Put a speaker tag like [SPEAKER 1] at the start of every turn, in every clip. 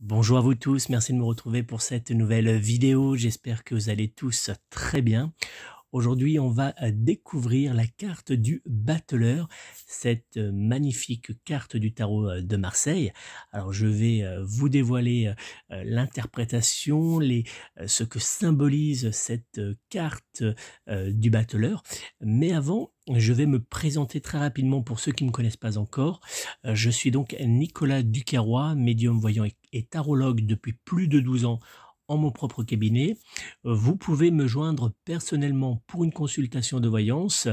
[SPEAKER 1] Bonjour à vous tous, merci de me retrouver pour cette nouvelle vidéo. J'espère que vous allez tous très bien. Aujourd'hui, on va découvrir la carte du battleur, cette magnifique carte du tarot de Marseille. Alors, je vais vous dévoiler l'interprétation, ce que symbolise cette carte du battleur. Mais avant, je vais me présenter très rapidement pour ceux qui ne me connaissent pas encore. Je suis donc Nicolas Ducarrois, médium voyant et tarologue depuis plus de 12 ans en mon propre cabinet. Vous pouvez me joindre personnellement pour une consultation de voyance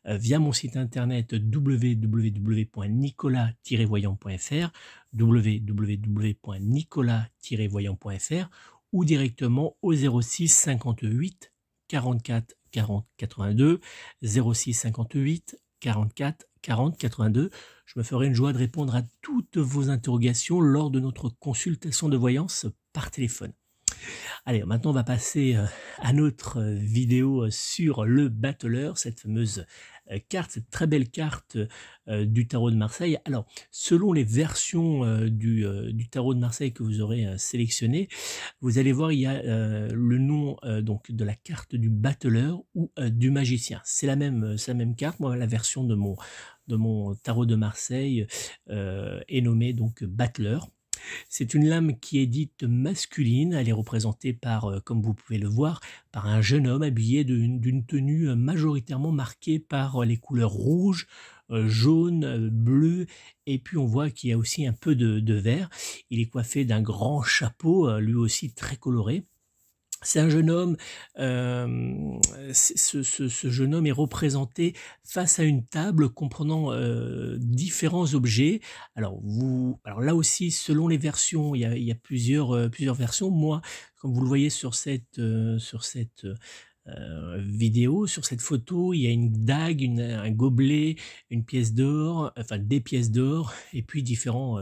[SPEAKER 1] via mon site internet www.nicolas-voyant.fr www.nicolas-voyant.fr ou directement au 06 58 44 40 82 06 58 44 40 82. Je me ferai une joie de répondre à toutes vos interrogations lors de notre consultation de voyance par téléphone. Allez, maintenant on va passer à notre vidéo sur le battleur, cette fameuse carte, cette très belle carte du tarot de Marseille. Alors, selon les versions du tarot de Marseille que vous aurez sélectionné, vous allez voir, il y a le nom donc de la carte du battleur ou du magicien. C'est la même carte. Moi, la version de mon tarot de Marseille est nommée donc battleur. C'est une lame qui est dite masculine, elle est représentée par, comme vous pouvez le voir, par un jeune homme habillé d'une tenue majoritairement marquée par les couleurs rouge, jaune, bleu, et puis on voit qu'il y a aussi un peu de vert. Il est coiffé d'un grand chapeau, lui aussi très coloré. C'est un jeune homme, ce jeune homme est représenté face à une table comprenant différents objets. Alors là aussi, selon les versions, il y a plusieurs versions. Moi, comme vous le voyez sur cette vidéo, sur cette photo, il y a une dague, un gobelet, une pièce d'or, enfin des pièces d'or, et puis différents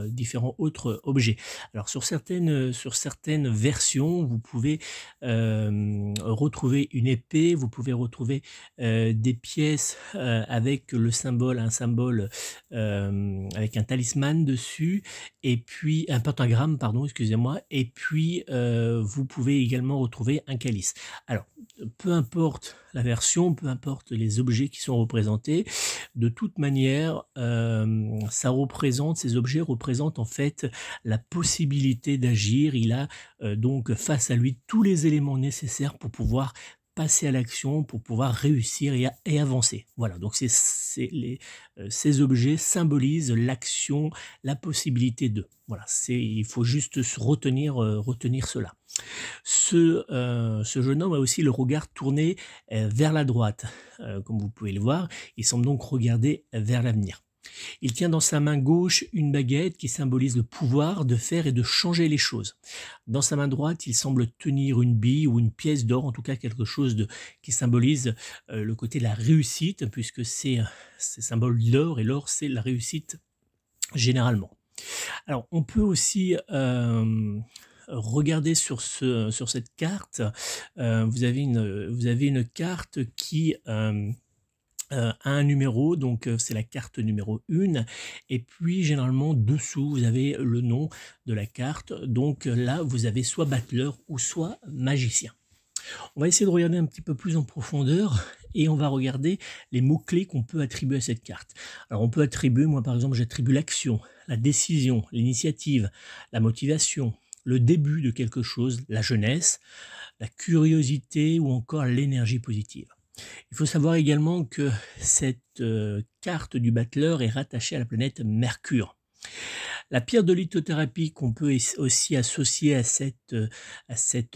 [SPEAKER 1] autres objets. Alors sur certaines versions, vous pouvez retrouver une épée, vous pouvez retrouver des pièces avec un symbole avec un talisman dessus, et puis un pentagramme, pardon, excusez-moi, et puis vous pouvez également retrouver un calice. Alors, peu importe la version, peu importe les objets qui sont représentés, de toute manière, ces objets représentent en fait la possibilité d'agir. Il a donc face à lui tous les éléments nécessaires pour pouvoir passer à l'action, pour pouvoir réussir et avancer. Voilà, donc ces objets symbolisent l'action, la possibilité de. Voilà, il faut juste retenir cela. Ce jeune homme a aussi le regard tourné vers la droite. Comme vous pouvez le voir, il semble donc regarder vers l'avenir. Il tient dans sa main gauche une baguette qui symbolise le pouvoir de faire et de changer les choses. Dans sa main droite, il semble tenir une bille ou une pièce d'or, en tout cas quelque chose qui symbolise le côté de la réussite, puisque c'est symbole d'or, et l'or c'est la réussite généralement. Alors on peut aussi regardez sur cette carte, vous avez une carte qui a un numéro, donc c'est la carte numéro 1, et puis généralement dessous vous avez le nom de la carte, donc là vous avez soit battleur ou soit magicien. On va essayer de regarder un petit peu plus en profondeur et on va regarder les mots-clés qu'on peut attribuer à cette carte. Alors on peut attribuer, moi par exemple j'attribue l'action, la décision, l'initiative, la motivation, le début de quelque chose, la jeunesse, la curiosité ou encore l'énergie positive. Il faut savoir également que cette carte du battleur est rattachée à la planète Mercure. La pierre de lithothérapie qu'on peut aussi associer à cette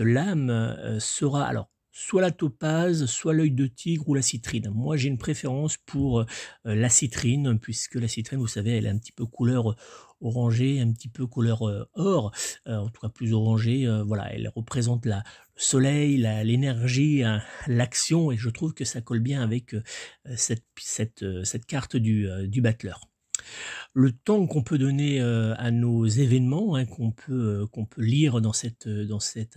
[SPEAKER 1] lame sera alors soit la topaze, soit l'œil de tigre ou la citrine. Moi, j'ai une préférence pour la citrine, puisque la citrine, vous savez, elle est un petit peu couleur orangée, un petit peu couleur or, en tout cas plus orangée. Voilà, elle représente le soleil, l'énergie, l'action, et je trouve que ça colle bien avec cette carte du battleur. Le temps qu'on peut donner à nos événements, hein, qu'on peut lire à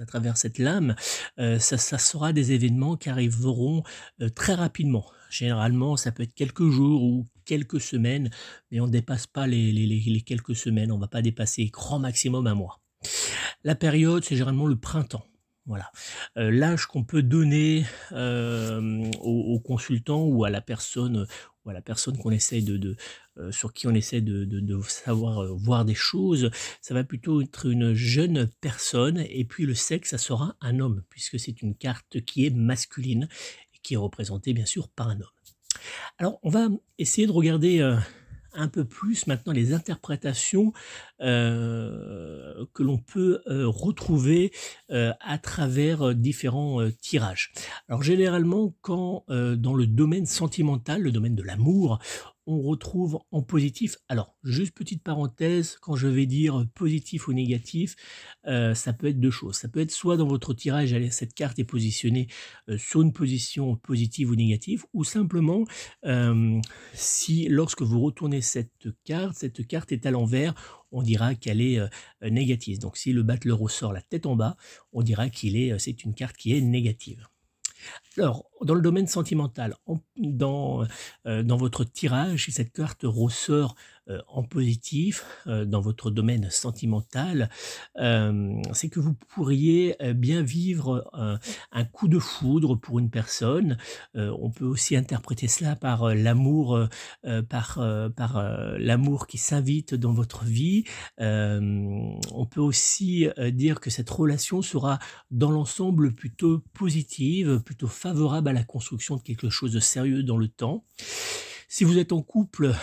[SPEAKER 1] travers cette lame, ça sera des événements qui arriveront très rapidement. Généralement, ça peut être quelques jours ou quelques semaines, mais on ne dépasse pas les quelques semaines, on ne va pas dépasser grand maximum un mois. La période, c'est généralement le printemps. Voilà. L'âge qu'on peut donner au consultant ou à la personne qu'on essaye sur qui on essaie de savoir voir des choses, ça va plutôt être une jeune personne. Et puis le sexe, ça sera un homme, puisque c'est une carte qui est masculine et qui est représentée bien sûr par un homme. Alors, on va essayer de regarder un peu plus maintenant les interprétations que l'on peut retrouver à travers différents tirages. Alors, généralement, quand dans le domaine sentimental, le domaine de l'amour, on retrouve en positif. Alors, juste petite parenthèse, quand je vais dire positif ou négatif, ça peut être deux choses. Ça peut être soit dans votre tirage, cette carte est positionnée sur une position positive ou négative, ou simplement si lorsque vous retournez cette carte est à l'envers, on dira qu'elle est négative. Donc si le battleur ressort la tête en bas, on dira c'est une carte qui est négative. Alors, dans le domaine sentimental, dans votre tirage, si cette carte ressort en positif dans votre domaine sentimental, c'est que vous pourriez bien vivre un coup de foudre pour une personne. On peut aussi interpréter cela par l'amour, l'amour qui s'invite dans votre vie. On peut aussi dire que cette relation sera dans l'ensemble plutôt positive, plutôt favorable à la construction de quelque chose de sérieux dans le temps. Si vous êtes en couple,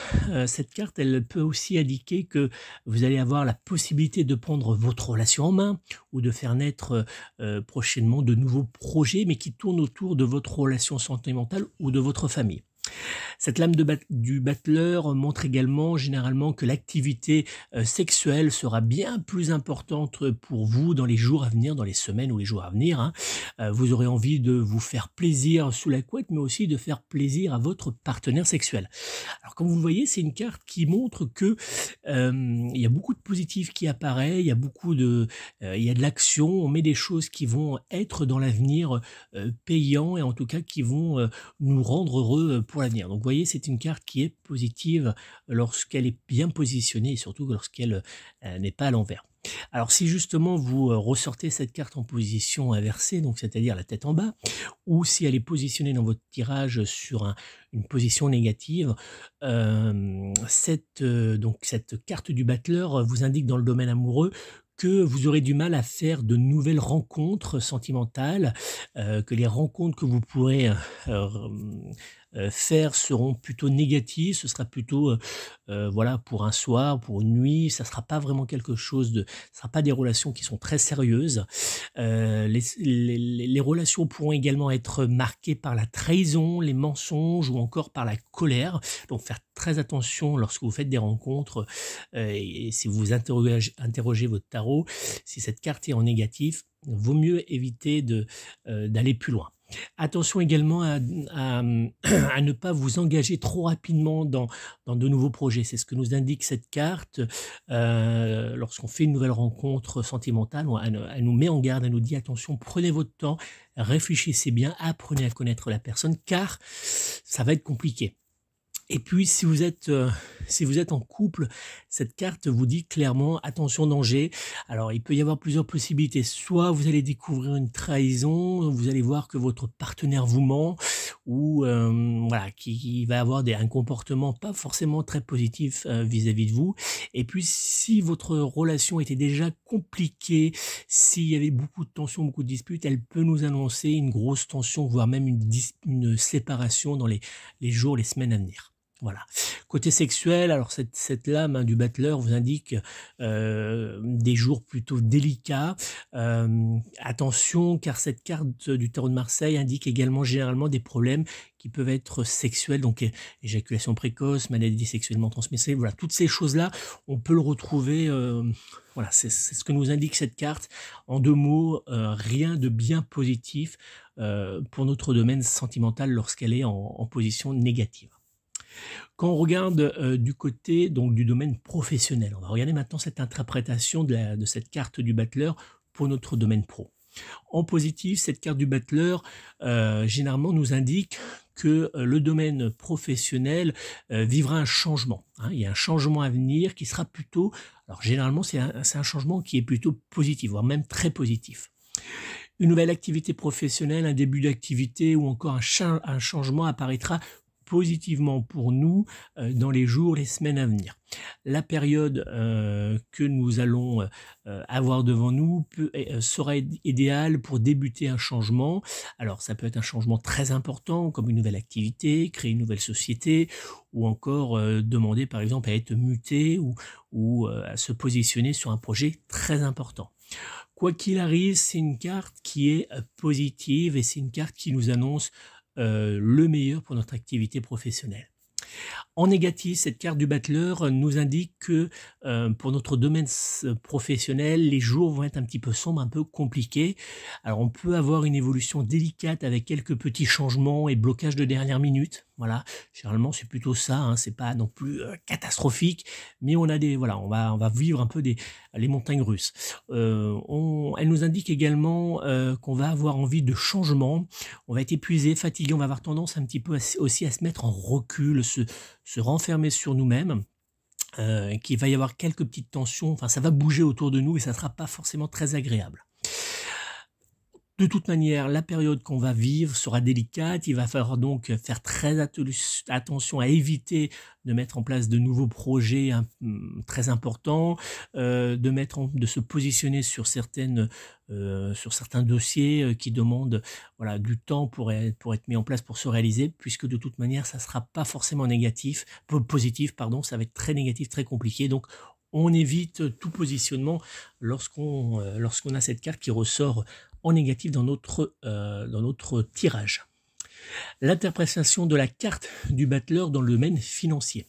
[SPEAKER 1] cette carte, elle peut aussi indiquer que vous allez avoir la possibilité de prendre votre relation en main ou de faire naître prochainement de nouveaux projets, mais qui tournent autour de votre relation sentimentale ou de votre famille. Cette lame du battleur montre également généralement que l'activité sexuelle sera bien plus importante pour vous dans les jours à venir, dans les semaines ou les jours à venir. Hein. Vous aurez envie de vous faire plaisir sous la couette, mais aussi de faire plaisir à votre partenaire sexuel. Alors comme vous le voyez, c'est une carte qui montre que il y a beaucoup de positif qui apparaît, il y a il y a de l'action, on met des choses qui vont être dans l'avenir payants et en tout cas qui vont nous rendre heureux pour l'avenir. Donc vous voyez, c'est une carte qui est positive lorsqu'elle est bien positionnée et surtout lorsqu'elle n'est pas à l'envers. Alors si justement vous ressortez cette carte en position inversée, donc c'est-à-dire la tête en bas, ou si elle est positionnée dans votre tirage sur une position négative, cette carte du battleur vous indique dans le domaine amoureux que vous aurez du mal à faire de nouvelles rencontres sentimentales, que les rencontres que vous pourrez faire seront plutôt négatives, ce sera plutôt voilà, pour un soir, pour une nuit, ça sera pas vraiment quelque chose ce sera pas des relations qui sont très sérieuses. Les relations pourront également être marquées par la trahison, les mensonges ou encore par la colère. Donc faire très attention lorsque vous faites des rencontres et si vous interrogez votre tarot, si cette carte est en négatif, vaut mieux éviter d'aller plus loin. Attention également à ne pas vous engager trop rapidement dans de nouveaux projets. C'est ce que nous indique cette carte. Lorsqu'on fait une nouvelle rencontre sentimentale, elle nous met en garde, elle nous dit attention, prenez votre temps, réfléchissez bien, apprenez à connaître la personne car ça va être compliqué. Et puis, si vous êtes en couple, cette carte vous dit clairement attention danger. Alors, il peut y avoir plusieurs possibilités. Soit vous allez découvrir une trahison, vous allez voir que votre partenaire vous ment, ou voilà, qui va avoir un comportement pas forcément très positif vis-à-vis de vous. Et puis, si votre relation était déjà compliquée, s'il y avait beaucoup de tensions, beaucoup de disputes, elle peut nous annoncer une grosse tension, voire même une séparation dans les jours, les semaines à venir. Voilà. Côté sexuel, alors cette lame du battleur vous indique des jours plutôt délicats. Attention, car cette carte du tarot de Marseille indique également généralement des problèmes qui peuvent être sexuels, donc éjaculation précoce, maladie sexuellement transmissible, voilà, toutes ces choses-là, on peut le retrouver, voilà, c'est ce que nous indique cette carte. En deux mots, rien de bien positif pour notre domaine sentimental lorsqu'elle est en position négative. Quand on regarde du côté donc du domaine professionnel, on va regarder maintenant cette interprétation de cette carte du battleur pour notre domaine pro. En positif, cette carte du battleur généralement nous indique que le domaine professionnel vivra un changement, hein. Il y a un changement à venir qui sera plutôt, alors généralement c'est un changement qui est plutôt positif, voire même très positif. Une nouvelle activité professionnelle, un début d'activité ou encore un changement apparaîtra positivement pour nous dans les jours, les semaines à venir. La période que nous allons avoir devant nous sera idéale pour débuter un changement. Alors ça peut être un changement très important comme une nouvelle activité, créer une nouvelle société ou encore demander par exemple à être muté ou à se positionner sur un projet très important. Quoi qu'il arrive, c'est une carte qui est positive et c'est une carte qui nous annonce le meilleur pour notre activité professionnelle. En négatif, cette carte du battleur nous indique que pour notre domaine professionnel, les jours vont être un petit peu sombres, un peu compliqués. Alors on peut avoir une évolution délicate avec quelques petits changements et blocages de dernière minute. Voilà, généralement c'est plutôt ça, hein, c'est pas non plus catastrophique, mais on a voilà, on va vivre un peu les montagnes russes. Elle nous indique également qu'on va avoir envie de changement, on va être épuisé, fatigué, on va avoir tendance un petit peu aussi à se mettre en recul, se renfermer sur nous-mêmes, qu'il va y avoir quelques petites tensions, enfin ça va bouger autour de nous et ça ne sera pas forcément très agréable. De toute manière, la période qu'on va vivre sera délicate, il va falloir donc faire très attention à éviter de mettre en place de nouveaux projets très importants, de se positionner sur certains dossiers qui demandent voilà, du temps pour être mis en place, pour se réaliser, puisque de toute manière, ça ne sera pas forcément positif, pardon, ça va être très négatif, très compliqué. Donc, on évite tout positionnement lorsqu'on a cette carte qui ressort en négatif dans notre tirage. L'interprétation de la carte du battleur dans le domaine financier.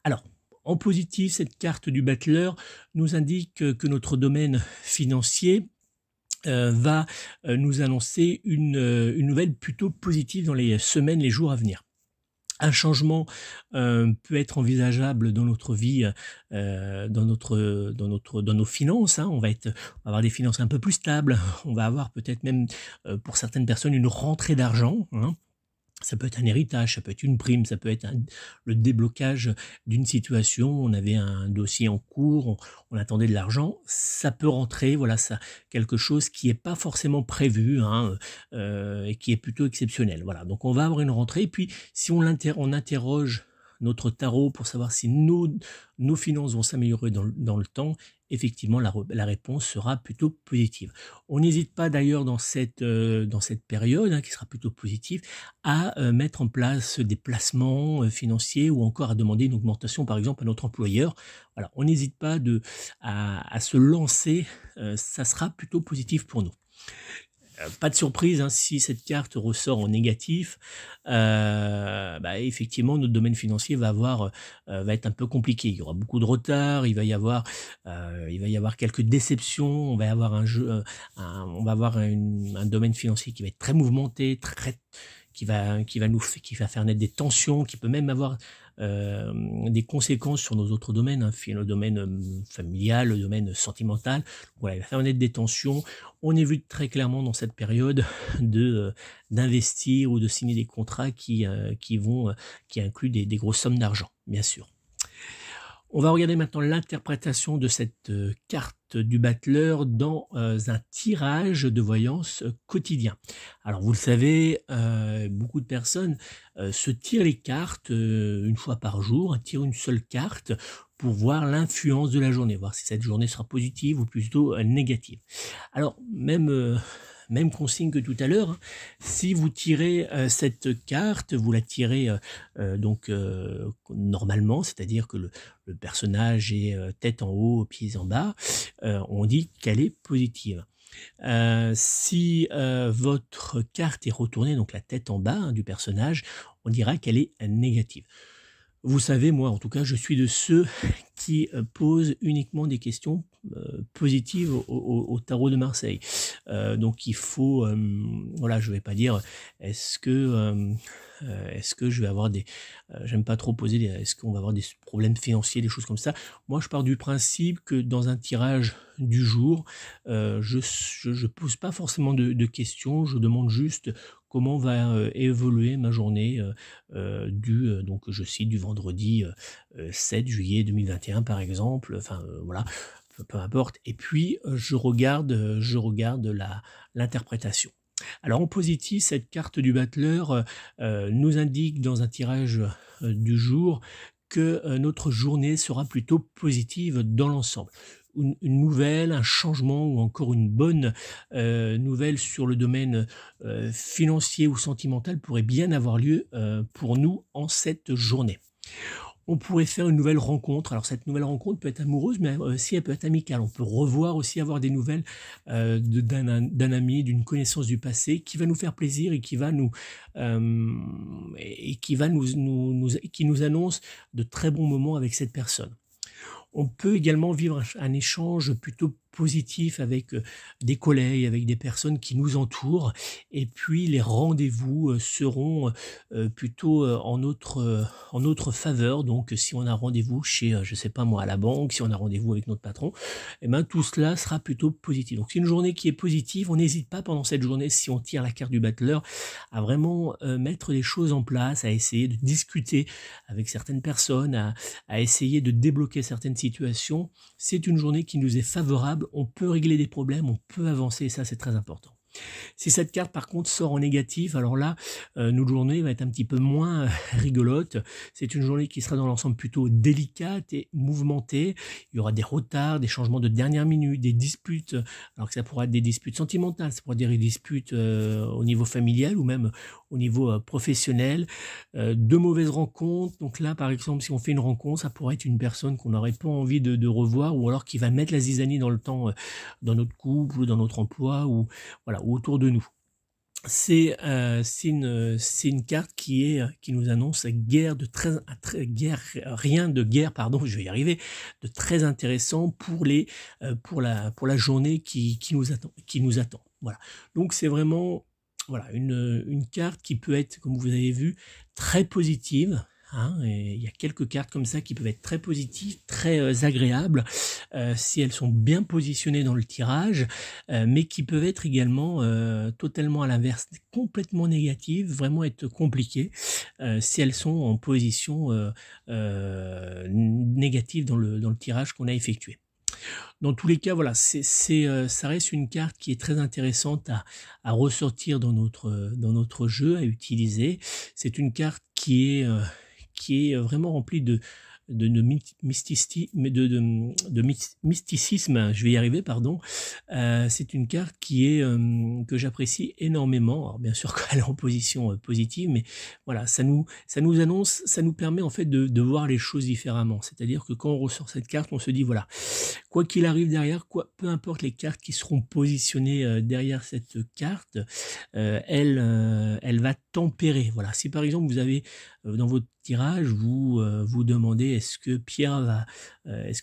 [SPEAKER 1] Alors, en positif, cette carte du battleur nous indique que notre domaine financier va nous annoncer une nouvelle plutôt positive dans les semaines, les jours à venir. Un changement peut être envisageable dans notre vie, dans nos finances, hein. On va avoir des finances un peu plus stables. On va avoir peut-être même, pour certaines personnes, une rentrée d'argent, hein. Ça peut être un héritage, ça peut être une prime, ça peut être le déblocage d'une situation. On avait un dossier en cours, on attendait de l'argent, ça peut rentrer, voilà, ça, quelque chose qui n'est pas forcément prévu, hein, et qui est plutôt exceptionnel. Voilà, donc on va avoir une rentrée, et puis si on interroge notre tarot pour savoir si nos finances vont s'améliorer dans le temps, effectivement, la réponse sera plutôt positive. On n'hésite pas d'ailleurs dans cette période, hein, qui sera plutôt positive, à mettre en place des placements financiers ou encore à demander une augmentation, par exemple, à notre employeur. Voilà, on n'hésite pas à se lancer, ça sera plutôt positif pour nous. Pas de surprise, hein, si cette carte ressort en négatif, effectivement notre domaine financier va être un peu compliqué. Il y aura beaucoup de retard, il va y avoir quelques déceptions, on va avoir un domaine financier qui va être très mouvementé, qui va faire naître des tensions, qui peut même avoir des conséquences sur nos autres domaines, hein, le domaine familial, le domaine sentimental. Voilà, il va faire naître des tensions. On évite très clairement dans cette période d'investir ou de signer des contrats qui incluent des grosses sommes d'argent, bien sûr. On va regarder maintenant l'interprétation de cette carte du battleur dans un tirage de voyance quotidien. Alors vous le savez, beaucoup de personnes se tirent les cartes une fois par jour, tirent une seule carte pour voir l'influence de la journée, voir si cette journée sera positive ou plutôt négative. Alors même consigne que tout à l'heure, hein. Si vous tirez cette carte, vous la tirez normalement, c'est-à-dire que le personnage est tête en haut, pieds en bas, on dit qu'elle est positive. Si votre carte est retournée, donc la tête en bas, hein, du personnage, on dira qu'elle est négative. Vous savez, moi en tout cas, je suis de ceux qui posent uniquement des questions positives au tarot de Marseille. Donc il faut, voilà, je vais pas dire: «Est-ce que, est-ce que je vais avoir des» j'aime pas trop poser des est-ce qu'on va avoir des problèmes financiers, des choses comme ça. Moi, je pars du principe que dans un tirage du jour, je pose pas forcément de questions, je demande juste comment va, évoluer ma journée, donc je cite du vendredi, 7 juillet 2021 par exemple, enfin, voilà, peu importe et puis, je regarde la l'interprétation. Alors en positif, cette carte du battleur, nous indique dans un tirage, du jour que, notre journée sera plutôt positive dans l'ensemble. Une nouvelle, un changement ou encore une bonne, nouvelle sur le domaine, financier ou sentimental pourrait bien avoir lieu, pour nous en cette journée. On pourrait faire une nouvelle rencontre. Alors cette nouvelle rencontre peut être amoureuse, mais aussi elle peut être amicale. On peut revoir aussi avoir des nouvelles d'un ami, d'une connaissance du passé qui va nous faire plaisir et qui va qui nous annonce de très bons moments avec cette personne. On peut également vivre un échange plutôt positif avec, des collègues, avec des personnes qui nous entourent et puis les rendez-vous, seront, plutôt, en notre faveur. Donc si on a rendez-vous chez, je sais pas moi, à la banque, si on a rendez-vous avec notre patron et ben, tout cela sera plutôt positif. Donc c'est une journée qui est positive. On n'hésite pas pendant cette journée, si on tire la carte du battleur, à vraiment, mettre les choses en place, à essayer de discuter avec certaines personnes, à essayer de débloquer certaines situations. C'est une journée qui nous est favorable, on peut régler des problèmes, on peut avancer et ça c'est très important. Si cette carte par contre sort en négatif, alors là, notre journée va être un petit peu moins rigolote. C'est une journée qui sera dans l'ensemble plutôt délicate et mouvementée. Il y aura des retards, des changements de dernière minute, des disputes, alors que ça pourra être des disputes sentimentales, ça pourra être des disputes au niveau familial ou même au niveau professionnel. De mauvaises rencontres, donc là par exemple si on fait une rencontre, ça pourrait être une personne qu'on n'aurait pas envie de revoir ou alors qui va mettre la zizanie dans le temps, dans notre couple ou dans notre emploi ou voilà, ou autour de nous. C'est une carte qui nous annonce guerre de très un très guerre rien de guerre, pardon, je vais y arriver, de très intéressant pour la journée qui nous attend. Voilà. Donc c'est vraiment, voilà, une carte qui peut être, comme vous avez vu, très positive, hein, et il y a quelques cartes comme ça qui peuvent être très positives, très, agréables, si elles sont bien positionnées dans le tirage, mais qui peuvent être également, totalement à l'inverse, complètement négatives, vraiment être compliquées, si elles sont en position, négative dans le tirage qu'on a effectué. Dans tous les cas, voilà, ça reste une carte qui est très intéressante à ressortir dans notre jeu, à utiliser. C'est une carte qui est vraiment remplie de mysticisme, je vais y arriver, pardon. C'est une carte que j'apprécie énormément. Alors bien sûr quand elle est en position positive, mais voilà, ça nous annonce, ça nous permet en fait de voir les choses différemment. C'est-à-dire que quand on ressort cette carte, on se dit voilà, quoi qu'il arrive derrière, peu importe les cartes qui seront positionnées derrière cette carte, elle va tempérer. Voilà, si par exemple vous avez dans votre tirage, vous demandez est-ce que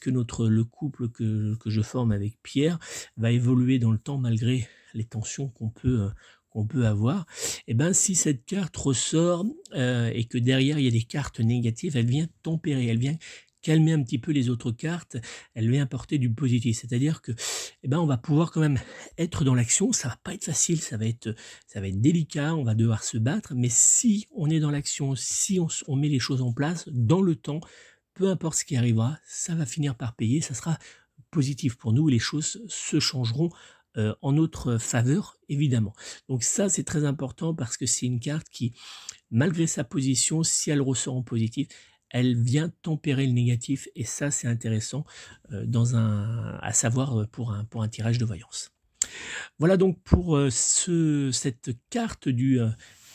[SPEAKER 1] le couple que je forme avec Pierre va évoluer dans le temps malgré les tensions qu'on peut avoir. Et ben si cette carte ressort et que derrière il y a des cartes négatives, elle vient tempérer, elle vient calmer un petit peu les autres cartes, elle vient apporter du positif. C'est-à-dire que, eh ben, on va pouvoir quand même être dans l'action. Ça va pas être facile, ça va être délicat, on va devoir se battre. Mais si on est dans l'action, si on met les choses en place dans le temps, peu importe ce qui arrivera, ça va finir par payer. Ça sera positif pour nous et les choses se changeront en notre faveur, évidemment. Donc ça, c'est très important parce que c'est une carte qui, malgré sa position, si elle ressort en positif, elle vient tempérer le négatif et ça, c'est intéressant à savoir pour un tirage de voyance. Voilà donc pour cette carte du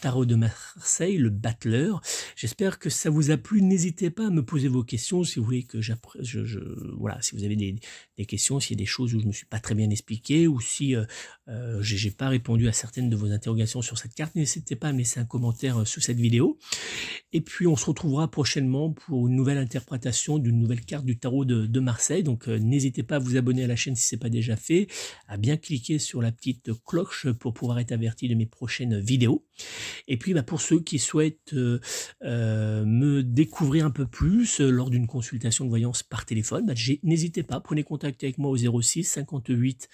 [SPEAKER 1] tarot de Marseille, le battleur. J'espère que ça vous a plu. N'hésitez pas à me poser vos questions si vous voulez que voilà, si vous avez des questions, s'il y a des choses où je ne me suis pas très bien expliqué ou si j'ai pas répondu à certaines de vos interrogations sur cette carte, n'hésitez pas à me laisser un commentaire sous cette vidéo. Et puis on se retrouvera prochainement pour une nouvelle interprétation d'une nouvelle carte du tarot de Marseille. Donc n'hésitez pas à vous abonner à la chaîne si ce n'est pas déjà fait, à bien cliquer sur la petite cloche pour pouvoir être averti de mes prochaines vidéos. Et puis pour ceux qui souhaitent me découvrir un peu plus lors d'une consultation de voyance par téléphone, n'hésitez pas, prenez contact avec moi au 06 58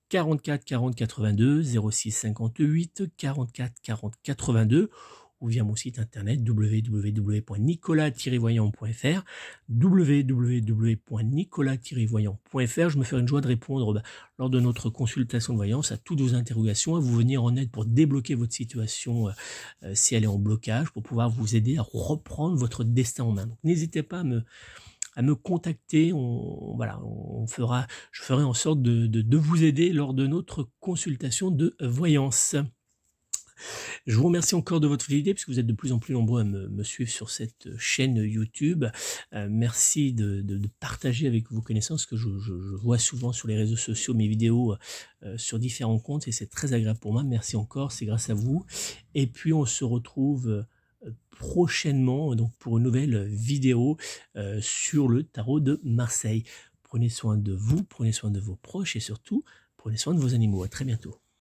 [SPEAKER 1] 44 40 82, 06 58 44 40 82, ou via mon site internet www.nicolas-voyant.fr, www.nicolas-voyant.fr. Je me ferai une joie de répondre lors de notre consultation de voyance à toutes vos interrogations, à vous venir en aide pour débloquer votre situation si elle est en blocage, pour pouvoir vous aider à reprendre votre destin en main. Donc n'hésitez pas à me contacter, je ferai en sorte de vous aider lors de notre consultation de voyance. Je vous remercie encore de votre fidélité, puisque vous êtes de plus en plus nombreux à me suivre sur cette chaîne YouTube. Merci de partager avec vos connaissances, que je vois souvent sur les réseaux sociaux mes vidéos sur différents comptes, et c'est très agréable pour moi. Merci encore, c'est grâce à vous. Et puis on se retrouve prochainement donc pour une nouvelle vidéo sur le tarot de Marseille. Prenez soin de vous, prenez soin de vos proches et surtout, prenez soin de vos animaux. À très bientôt.